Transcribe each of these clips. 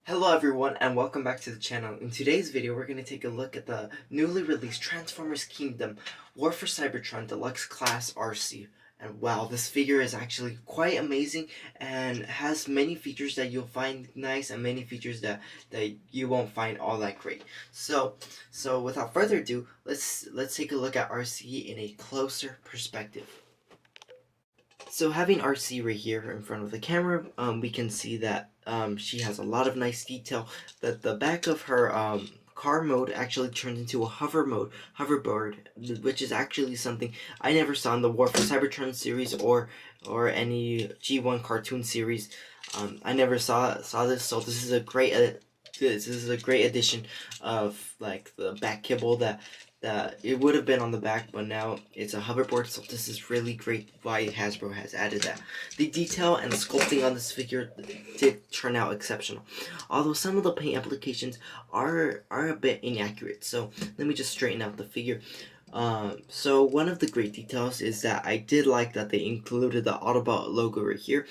Hello everyone and welcome back to the channel. In today's video we're going to take a look at the newly released Transformers Kingdom War for Cybertron Deluxe Class Arcee. And wow, this figure is actually quite amazing and has many features that you'll find nice and many features that you won't find all that great. So without further ado, let's take a look at Arcee in a closer perspective. So having Arcee right here in front of the camera, we can see that she has a lot of nice detail. That the back of her car mode actually turned into a hoverboard, which is actually something I never saw in the War for Cybertron series or any G1 cartoon series. I never saw this, so this is a great addition of like the back kibble that it would have been on the back, but now it's a hoverboard, so this is really great why Hasbro has added that. The detail and sculpting on this figure did turn out exceptional, although some of the paint applications are a bit inaccurate, so let me just straighten out the figure. So one of the great details is that I did like that they included the Autobot logo right here.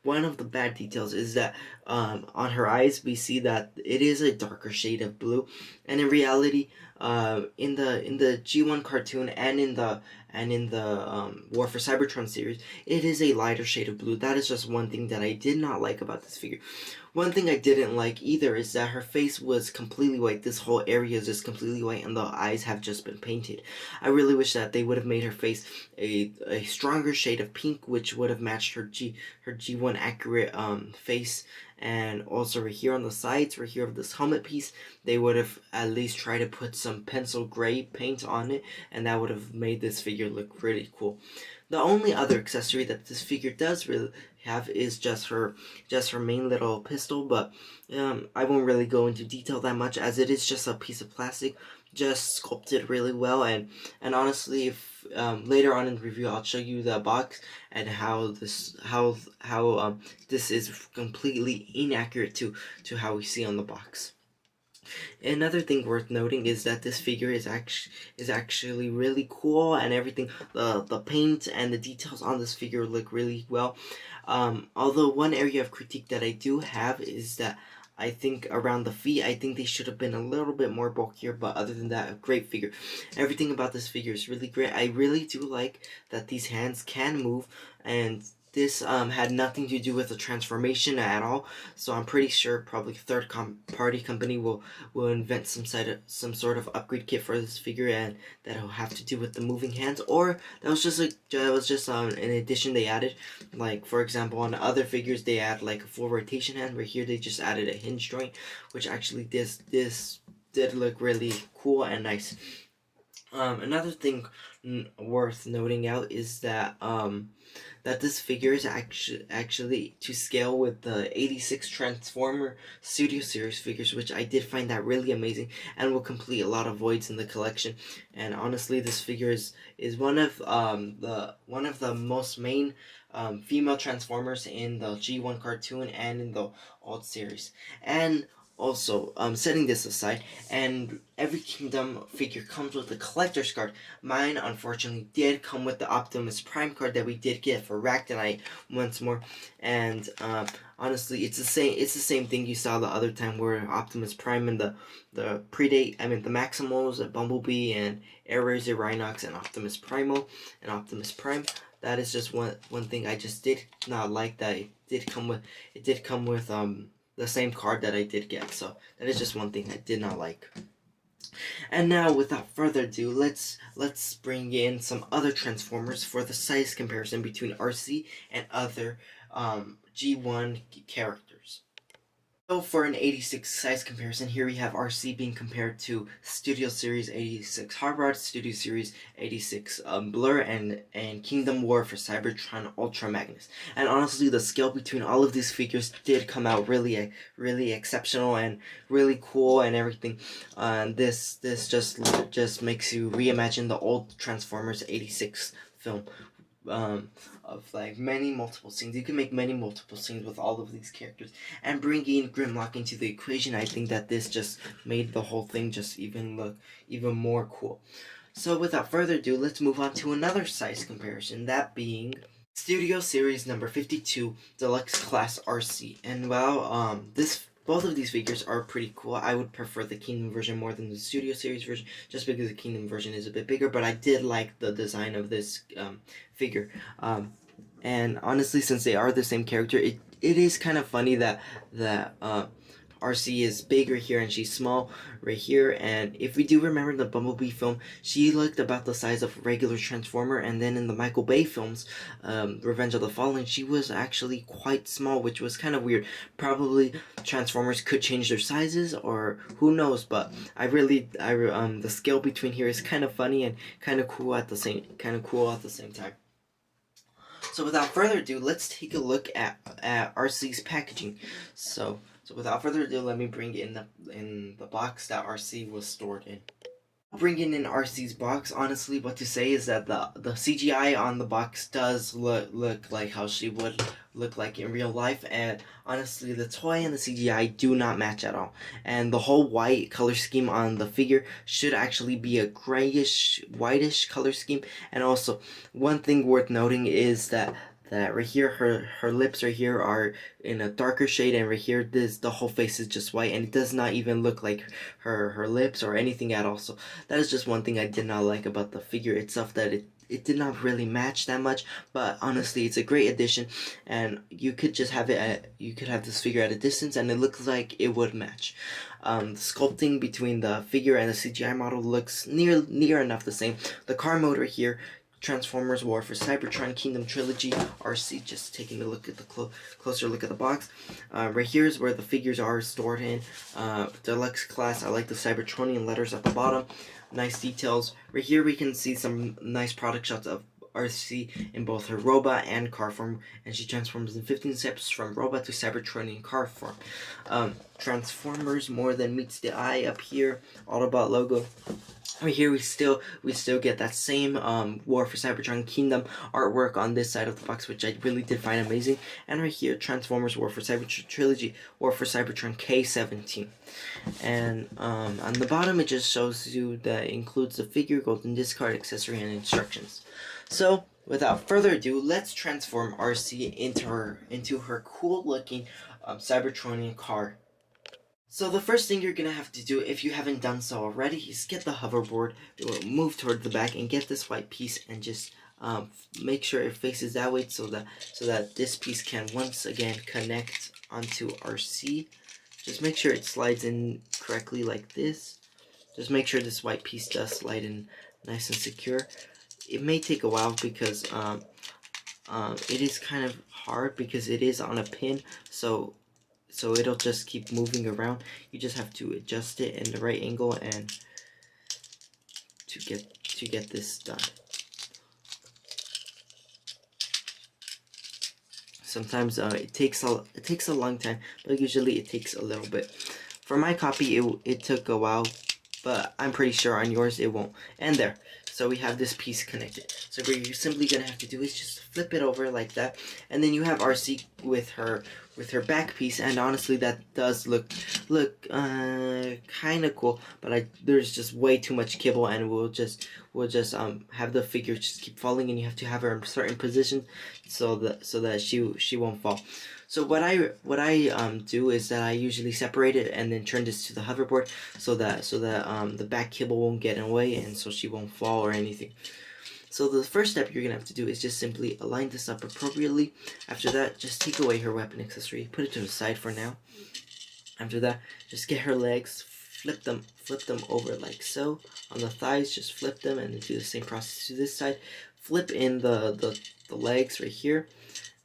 One of the bad details is that on her eyes we see that it is a darker shade of blue, and in reality, in the G1 cartoon and in the War for Cybertron series, it is a lighter shade of blue. That is just one thing that I did not like about this figure. One thing I didn't like either is that her face was completely white. This whole area is just completely white and the eyes have just been painted. I really wish that they would have made her face a stronger shade of pink, which would have matched her G1 accurate face. And also right here on the sides, right here of this helmet piece, they would have at least tried to put some pencil gray paint on it, and that would have made this figure look really cool. The only other accessory that this figure does really have is just her main little pistol, but I won't really go into detail that much, as it is just a piece of plastic, just sculpted really well. And honestly, if later on in the review I'll show you the box and how this is completely inaccurate to how we see on the box. Another thing worth noting is that this figure is actually really cool, and everything, the paint and the details on this figure look really well. Although one area of critique that I do have is that I think around the feet, I think they should have been a little bit more bulkier, but other than that, a great figure. Everything about this figure is really great. I really do like that these hands can move, and this had nothing to do with the transformation at all, so I'm pretty sure probably third-party company will invent some sort of upgrade kit for this figure, and that'll have to do with the moving hands, or that was just an addition they added. Like for example, on other figures they add like a full rotation hand, where here they just added a hinge joint, which actually this did look really cool and nice. Another thing worth noting out is that that this figure is actually to scale with the 86 Transformer Studio Series figures, which I did find that really amazing and will complete a lot of voids in the collection. And honestly, this figure is one of the most main female Transformers in the G1 cartoon and in the old series. And also, setting this aside, and every Kingdom figure comes with a collector's card. Mine, unfortunately, did come with the Optimus Prime card that we did get for Ractonite once more. And honestly, it's the same thing you saw the other time, where Optimus Prime and the the Maximals, Bumblebee, and Air Razor, Rhinox, and Optimus Primo, and Optimus Prime. That is just one thing I just did not like, that it did come with the same card that I did get. So that is just one thing I did not like. And now, without further ado, let's bring in some other Transformers for the size comparison between Arcee and other G1 characters. So for an 86 size comparison, here we have Arcee being compared to Studio Series 86 Hot Rod, Studio Series 86 Blur, and Kingdom War for Cybertron Ultra Magnus. And honestly, the scale between all of these figures did come out really exceptional and really cool and everything. This just makes you reimagine the old Transformers 86 film. Of like many multiple scenes. You can make many multiple scenes with all of these characters, and bringing Grimlock into the equation, I think that this just made the whole thing just look even more cool. So without further ado, let's move on to another size comparison, that being Studio Series number 52 Deluxe Class Arcee. And well, this both of these figures are pretty cool. I would prefer the Kingdom version more than the Studio Series version, just because the Kingdom version is a bit bigger, but I did like the design of this figure. And honestly, since they are the same character, it is kind of funny that Arcee is bigger here and she's small right here. And if we do remember the Bumblebee film, she looked about the size of a regular Transformer, and then in the Michael Bay films, Revenge of the Fallen, she was actually quite small, which was kind of weird. Probably Transformers could change their sizes, or who knows, but the scale between here is kind of funny and kind of cool at the same time. So without further ado, let's take a look at Arcee's packaging. So without further ado, let me bring in the box that Arcee was stored in. Bringing in Arcee's box, honestly, what to say is that the CGI on the box does look like how she would look like in real life, and honestly, the toy and the CGI do not match at all. And the whole white color scheme on the figure should actually be a grayish, whitish color scheme. And also, one thing worth noting is that right here, her lips right here are in a darker shade, and right here the whole face is just white, and it does not even look like her lips or anything at all. So that is just one thing I did not like about the figure itself, that it did not really match that much. But honestly, it's a great addition, and you could just have you could have this figure at a distance and it looks like it would match. The sculpting between the figure and the CGI model looks near enough the same. The car motor here, Transformers War for Cybertron Kingdom Trilogy, Arcee, just taking a look at the closer look at the box. Right here is where the figures are stored in. Deluxe class, I like the Cybertronian letters at the bottom. Nice details. Right here we can see some nice product shots of Arcee in both her robot and car form, and she transforms in 15 steps from robot to Cybertronian car form. Transformers more than meets the eye up here, Autobot logo. Right here we still get that same War for Cybertron Kingdom artwork on this side of the box, which I really did find amazing. And right here, Transformers War for Cybertron Trilogy, War for Cybertron K17. And on the bottom it just shows you that it includes the figure, golden discard, accessory, and instructions. So without further ado, let's transform Arcee into her cool looking Cybertronian car. So the first thing you're going to have to do, if you haven't done so already, is get the hoverboard, move toward the back, and get this white piece, and just make sure it faces that way so that this piece can once again connect onto Arcee. Just make sure it slides in correctly like this. Just make sure this white piece does slide in nice and secure. It may take a while because it is kind of hard because it is on a pin, so it'll just keep moving around. You just have to adjust it in the right angle and to get this done. Sometimes it takes a long time, but usually it takes a little bit. For my copy, it took a while, but I'm pretty sure on yours it won't. And there. So we have this piece connected. So what you're simply gonna have to do is just flip it over like that, and then you have Arcee with her back piece. And honestly, that does look kind of cool. But there's just way too much kibble, and we'll just have the figure just keep falling, and you have to have her in certain position so that she won't fall. So what I do is that I usually separate it and then turn this to the hoverboard so that the back kibble won't get in the way, and so she won't fall or anything. So the first step you're gonna have to do is just simply align this up appropriately. After that, just take away her weapon accessory, put it to the side for now. After that, just get her legs, flip them over like so. On the thighs, just flip them, and then do the same process to this side. Flip in the legs right here.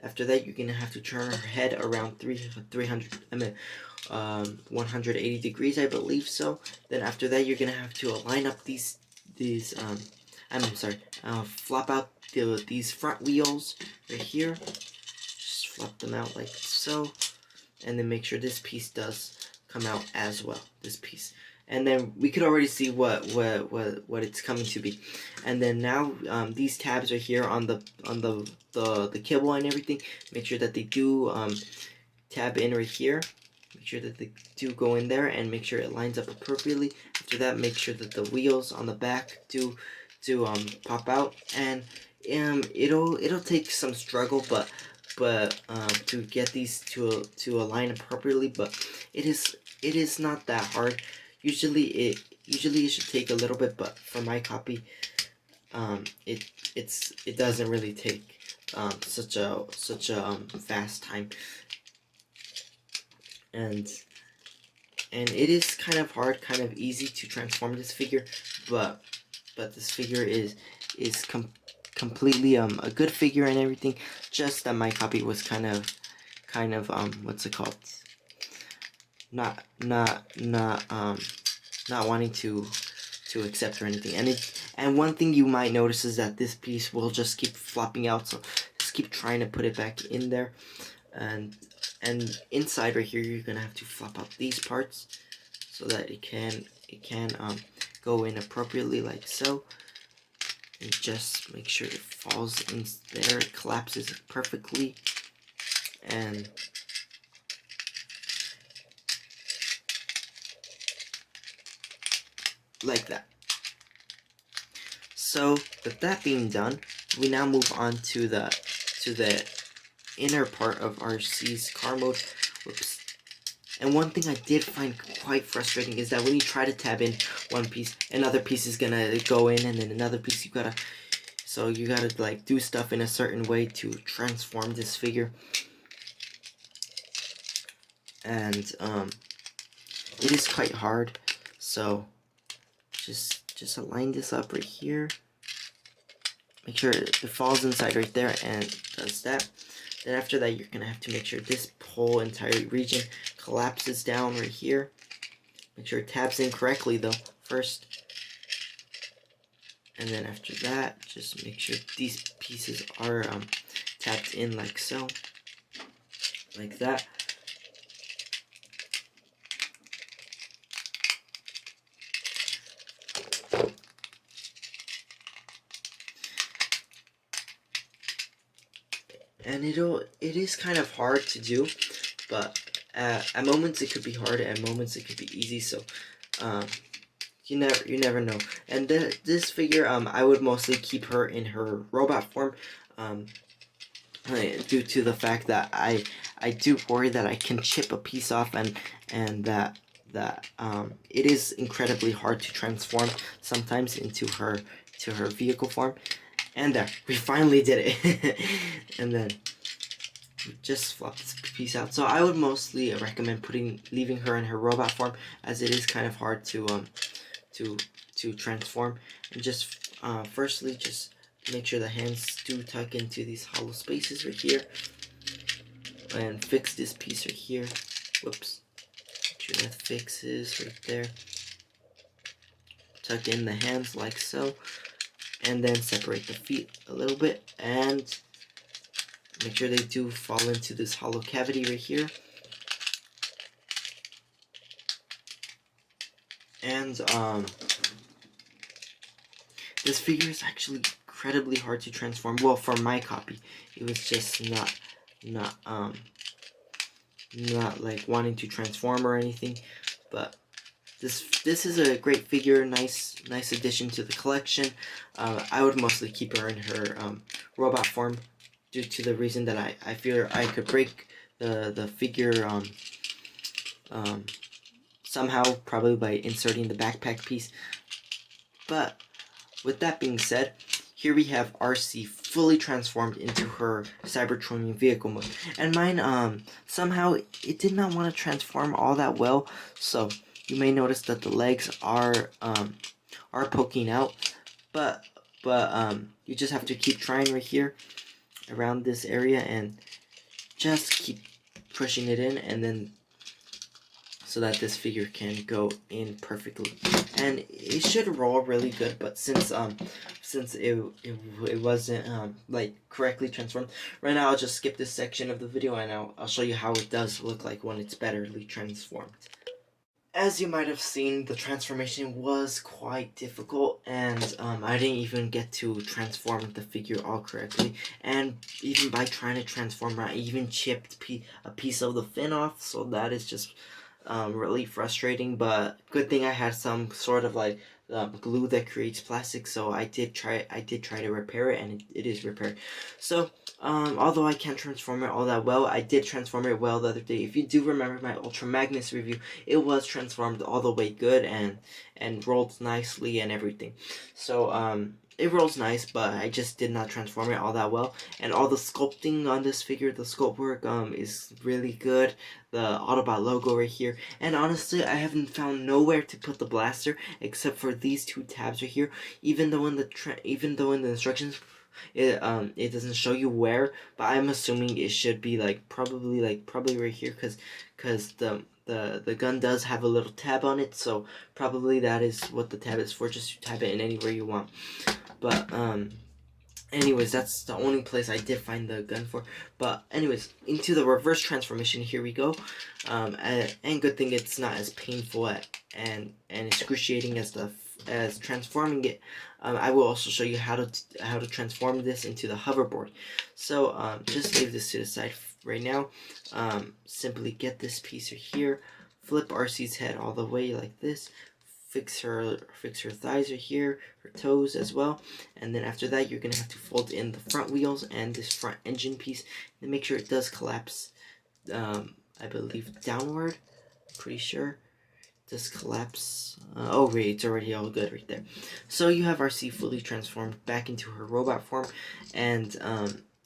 After that, you're gonna have to turn her head around 180 degrees, I believe so. Then after that, you're gonna have to align up flop out these front wheels right here. Just flop them out like so, and then make sure this piece does come out as well. This piece. And then we could already see what it's coming to be. And then now these tabs are here on the kibble and everything. Make sure that they do tab in right here. Make sure that they do go in there, and make sure it lines up appropriately. After that, make sure that the wheels on the back do pop out, and it'll take some struggle, but to get these to align appropriately, but it is not that hard. Usually it should take a little bit, but for my copy, it doesn't really take such a fast time, and it is kind of hard, kind of easy to transform this figure, but this figure is completely a good figure and everything. Just that my copy was kind of what's it called? Not wanting to accept or anything. And one thing you might notice is that this piece will just keep flopping out, so just keep trying to put it back in there. And inside right here, you're gonna have to flop out these parts so that it can go in appropriately, like so. And just make sure it falls in there, it collapses perfectly, and like that. So with that being done, we now move on to the inner part of Arcee's car mode. Whoops. And one thing I did find quite frustrating is that when you try to tab in one piece, another piece is gonna go in, and then another piece you gotta like do stuff in a certain way to transform this figure. And it is quite hard. So just align this up right here. Make sure it falls inside right there and does that. Then after that, you're gonna have to make sure this whole entire region collapses down right here. Make sure it tabs in correctly though first. And then after that, just make sure these pieces are tapped in like so. Like that. And it is kind of hard to do, but at moments it could be hard, at moments it could be easy. So you never know. And this figure, I would mostly keep her in her robot form, due to the fact that I do worry that I can chip a piece off, and that it is incredibly hard to transform sometimes into her vehicle form. And there, we finally did it. And then just flop this piece out. So I would mostly recommend leaving her in her robot form, as it is kind of hard to transform. And just firstly, just make sure the hands do tuck into these hollow spaces right here, and fix this piece right here. Whoops. Make sure that fixes right there. Tuck in the hands like so. And then separate the feet a little bit, and make sure they do fall into this hollow cavity right here. And this figure is actually incredibly hard to transform. Well, for my copy, it was just not like wanting to transform or anything, but this is a great figure, nice addition to the collection. I would mostly keep her in her robot form, due to the reason that I fear I could break the figure somehow, probably by inserting the backpack piece. But with that being said, here we have Arcee fully transformed into her Cybertronian vehicle mode. And mine, somehow it did not want to transform all that well, so you may notice that the legs are poking out, but you just have to keep trying right here around this area, and just keep pushing it in, and then so that this figure can go in perfectly. And it should roll really good, but since it wasn't like correctly transformed, right now I'll just skip this section of the video, and I'll show you how it does look like when it's betterly transformed. As you might have seen, the transformation was quite difficult, and I didn't even get to transform the figure all correctly. And even by trying to transform her, I even chipped a piece of the fin off, so that is just really frustrating, but good thing I had some sort of like glue that creates plastic, so I did try to repair it, and it is repaired. So although I can't transform it all that well, I did transform it well the other day. If you do remember my Ultra Magnus review, it was transformed all the way good and rolled nicely and everything. So it rolls nice, but I just did not transform it all that well. And all the sculpting on this figure, the sculpt work is really good. The Autobot logo right here. And honestly, I haven't found nowhere to put the blaster except for these two tabs right here. Even though in the instructions it doesn't show you where, but I'm assuming it should be probably right here, cause the gun does have a little tab on it, so probably that is what the tab is for. Just tab it in anywhere you want. But anyways, that's the only place I did find the gun for. But anyways, into the reverse transformation, here we go. And good thing it's not as painful and excruciating as transforming it. I will also show you how to transform this into the hoverboard. So just leave this to the side right now. Simply get this piece right here, flip Arcee's head all the way like this. Fix her thighs right here, her toes as well, and then after that you're gonna have to fold in the front wheels and this front engine piece and make sure it does collapse. I believe downward. Pretty sure it does collapse. Oh wait, it's already all good right there. So you have Arcee fully transformed back into her robot form, and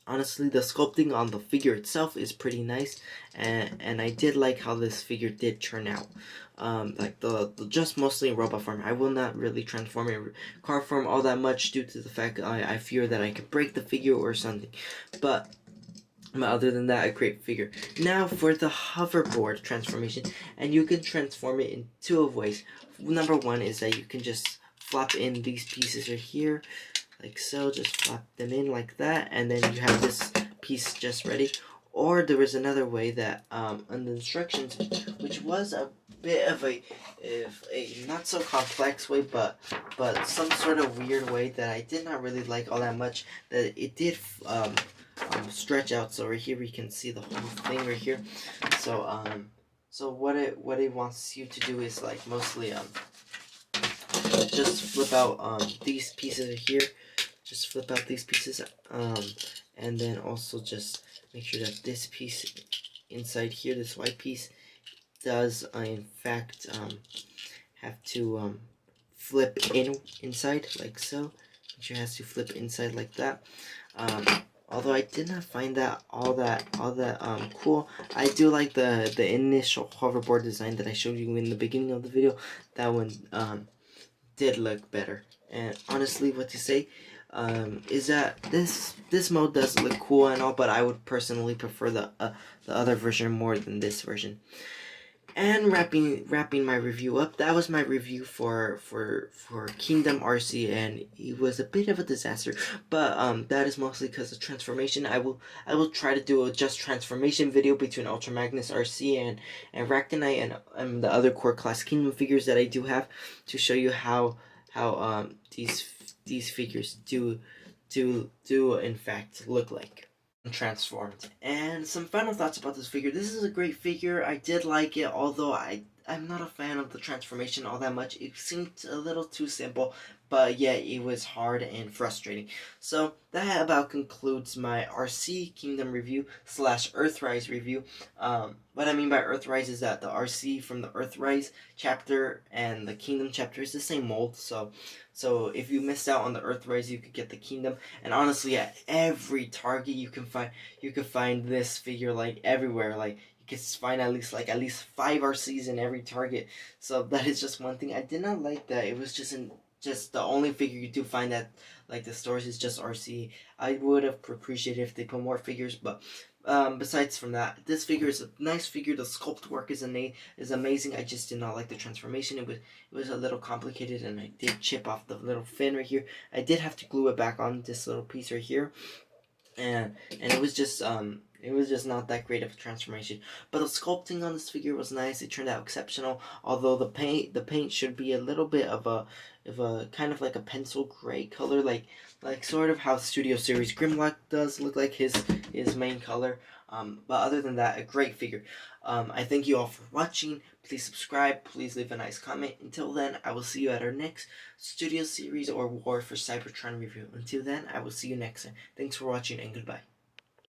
honestly, the sculpting on the figure itself is pretty nice, and I did like how this figure did turn out. Like the just mostly in robot form. I will not really transform it in car form all that much due to the fact I fear that I could break the figure or something. But other than that, a great figure. Now for the hoverboard transformation, and you can transform it in two of ways. Number one is that you can just flop in these pieces right here, like so. Just flop them in like that, and then you have this piece just ready. Or there was another way that on the instructions, which was a bit of a not so complex way, but some sort of weird way that I did not really like all that much. That it did stretch out. So right here we can see the whole thing right here. So so what it wants you to do is like mostly just flip out these pieces right here. Just flip out these pieces, and then also just make sure that this piece inside here, this white piece, does in fact have to flip inside like so. It has to flip inside like that. Although I did not find that all that cool, I do like the initial hoverboard design that I showed you in the beginning of the video. That one did look better. And honestly, what to say is that this mode does look cool and all, but I would personally prefer the other version more than this version. And wrapping my review up, that was my review for Kingdom Arcee, and it was a bit of a disaster, but that is mostly because of transformation. I will try to do a just transformation video between Ultra Magnus Arcee and Ractonite and the other core class Kingdom figures that I do have, to show you how these figures do in fact look like transformed. And some final thoughts about this figure. This is a great figure. I did like it, although I'm not a fan of the transformation all that much. It seemed a little too simple, but yeah, it was hard and frustrating. So that about concludes my Arcee Kingdom review / Earthrise review. What I mean by Earthrise is that the Arcee from the Earthrise chapter and the Kingdom chapter is the same mold, so if you missed out on the Earthrise, you could get the Kingdom. And honestly, at every Target you can find this figure like everywhere. Like you can find at least 5 Arcees in every Target. So that is just one thing I did not like, that it was just the only figure you do find at like the stores is just Arcee. I would have appreciated if they put more figures, but besides from that, this figure is a nice figure. The sculpt work is amazing. I just did not like the transformation. It was a little complicated, and I did chip off the little fin right here. I did have to glue it back on this little piece right here, and it was just not that great of a transformation. But the sculpting on this figure was nice. It turned out exceptional. Although the paint should be a little bit of a kind of like a pencil gray color, like sort of how Studio Series Grimlock does look like his his main color. But other than that, a great figure. I thank you all for watching. Please subscribe. Please leave a nice comment. Until then, I will see you at our next Studio Series or War for Cybertron review. Until then, I will see you next time. Thanks for watching and goodbye.